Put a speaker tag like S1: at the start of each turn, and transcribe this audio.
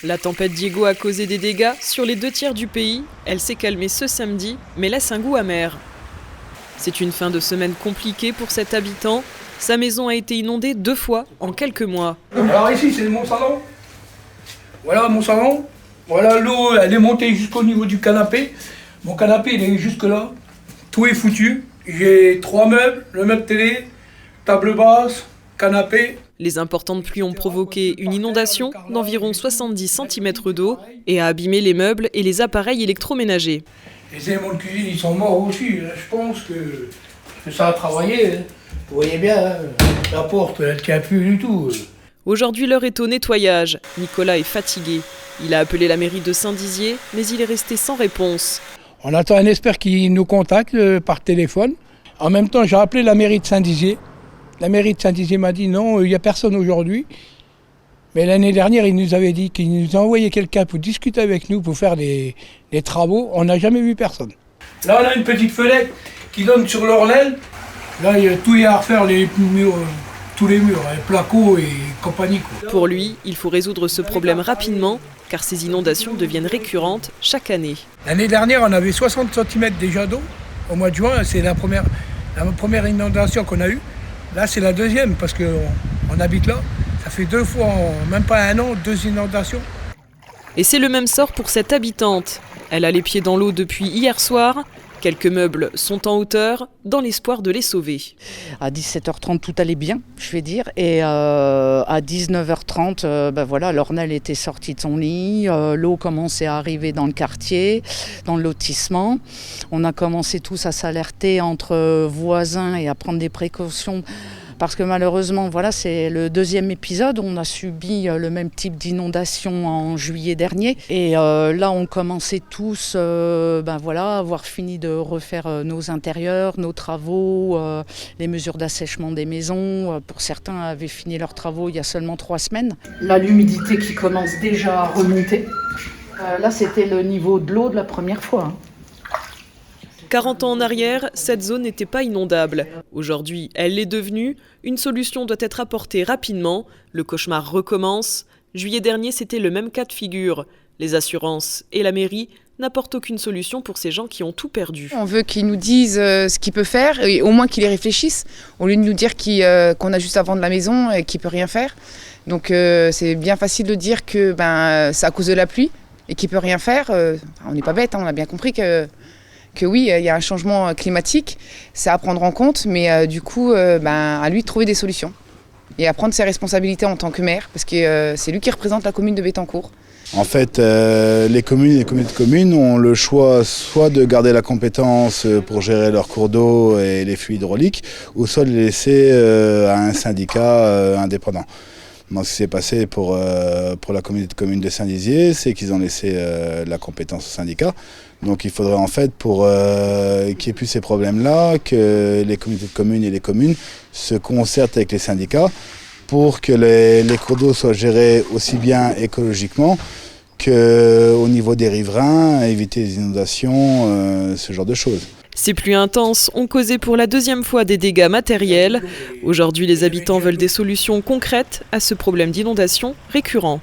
S1: La tempête Diego a causé des dégâts sur les 2/3 du pays. Elle s'est calmée ce samedi, mais laisse un goût amer. C'est une fin de semaine compliquée pour cet habitant. Sa maison a été inondée 2 fois en quelques mois.
S2: Alors ici, c'est mon salon. Voilà mon salon. Voilà, l'eau, elle est montée jusqu'au niveau du canapé. Mon canapé, il est jusque là. Tout est foutu. J'ai 3 meubles, le meuble télé, table basse, canapé.
S1: Les importantes pluies ont provoqué une inondation d'environ 70 cm d'eau et a abîmé les meubles et les appareils électroménagers.
S2: Les éléments de cuisine, ils sont morts aussi. Je pense que ça a travaillé. Vous voyez bien, la porte, elle ne tient plus du tout.
S1: Aujourd'hui, l'heure est au nettoyage. Nicolas est fatigué. Il a appelé la mairie de Saint-Dizier, mais il est resté sans réponse.
S2: On attend un expert qui nous contacte par téléphone. En même temps, j'ai appelé la mairie de Saint-Dizier. La mairie de Saint-Dizier m'a dit non, il n'y a personne aujourd'hui. Mais l'année dernière, il nous avait dit qu'il nous a envoyé quelqu'un pour discuter avec nous, pour faire des travaux. On n'a jamais vu personne. Là, on a une petite fenêtre qui donne sur l'Ornelle. Là, il y a tout à refaire, les murs, tous les murs, les placo et compagnie.
S1: Pour lui, il faut résoudre ce problème rapidement, car ces inondations deviennent récurrentes chaque année.
S2: L'année dernière, on avait 60 cm déjà d'eau. Au mois de juin, c'est la première inondation qu'on a eue. Là, c'est la deuxième, parce qu'on habite là. Ça fait 2 fois, en même pas un an, 2 inondations.
S1: Et c'est le même sort pour cette habitante. Elle a les pieds dans l'eau depuis hier soir. Quelques meubles sont en hauteur, dans l'espoir de les sauver.
S3: À 17h30, tout allait bien, je vais dire. Et à 19h30, voilà, l'Ornelle était sortie de son lit. L'eau commençait à arriver dans le quartier, dans le lotissement. On a commencé tous à s'alerter entre voisins et à prendre des précautions. Parce que malheureusement, voilà, c'est le 2e épisode. On a subi le même type d'inondation en juillet dernier. Et là, on commençait tous à avoir fini de refaire nos intérieurs, nos travaux, les mesures d'assèchement des maisons. Pour certains, avaient fini leurs travaux il y a seulement 3 semaines. Là, l'humidité qui commence déjà à remonter. Là, c'était le niveau de l'eau de la première fois.
S1: 40 ans en arrière, cette zone n'était pas inondable. Aujourd'hui, elle l'est devenue. Une solution doit être apportée rapidement. Le cauchemar recommence. Juillet dernier, c'était le même cas de figure. Les assurances et la mairie n'apportent aucune solution pour ces gens qui ont tout perdu.
S4: On veut qu'ils nous disent ce qu'ils peuvent faire, et au moins qu'ils y réfléchissent, au lieu de nous dire qu'on a juste à vendre la maison et qu'il ne peut rien faire. Donc c'est bien facile de dire que c'est à cause de la pluie et qu'il ne peut rien faire. On n'est pas bête, on a bien compris que oui, il y a un changement climatique, c'est à prendre en compte, mais à lui de trouver des solutions et à prendre ses responsabilités en tant que maire, parce que c'est lui qui représente la commune de Bettencourt.
S5: En fait, les communautés de communes ont le choix soit de garder la compétence pour gérer leurs cours d'eau et les flux hydrauliques, ou soit de les laisser à un syndicat indépendant. Donc, ce qui s'est passé pour la communauté de communes de Saint-Dizier, c'est qu'ils ont laissé la compétence au syndicat. Donc il faudrait en fait, pour qu'il n'y ait plus ces problèmes-là, que les communautés de communes et les communes se concertent avec les syndicats pour que les cours d'eau soient gérés aussi bien écologiquement qu'au niveau des riverains, éviter les inondations, ce genre de choses.
S1: Ces pluies intenses ont causé pour la 2e fois des dégâts matériels. Aujourd'hui, les habitants veulent des solutions concrètes à ce problème d'inondation récurrent.